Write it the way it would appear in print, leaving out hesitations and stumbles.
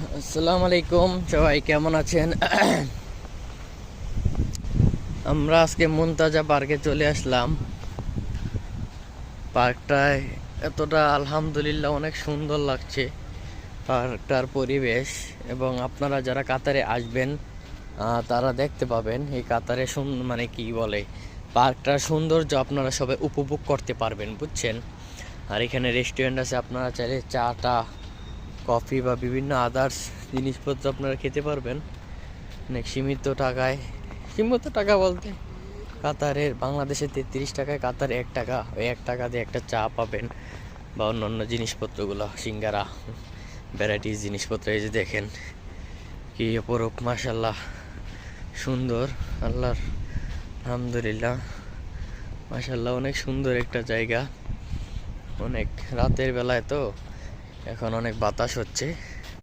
আসসালামু আলাইকুম, সবাই কেমন আছেন? আমরা আজকে মুনতাজা পার্কে চলে আসলাম। পার্কটায় এতটা আলহামদুলিল্লাহ অনেক সুন্দর লাগছে পার্কটার পরিবেশ। এবং আপনারা যারা কাতারে আসবেন তারা দেখতে পাবেন এই কাতারে মানে কি বলে, পার্কটার সৌন্দর্য আপনারা সবাই উপভোগ করতে পারবেন, বুঝছেন? আর এখানে রেস্টুরেন্ট আছে, আপনারা চাইলে চাটা, কফি বা বিভিন্ন আদার্স জিনিসপত্র আপনারা খেতে পারবেন অনেক সীমিত টাকা বলতে কাতারের বাংলাদেশে 33 টাকায় কাতারে 1 টাকা, ওই 1 টাকা দিয়ে একটা চা পাবেন বা অন্যান্য জিনিসপত্রগুলো, সিঙ্গারা, ভ্যারাইটিস জিনিসপত্র। এই যে দেখেন কি অপরূপ, মাশাল্লাহ, সুন্দর, আল্লাহর আলহামদুলিল্লাহ, মাশাল্লাহ, অনেক সুন্দর একটা জায়গা। অনেক রাতের বেলায় তো, এখন অনেক বাতাস হচ্ছে।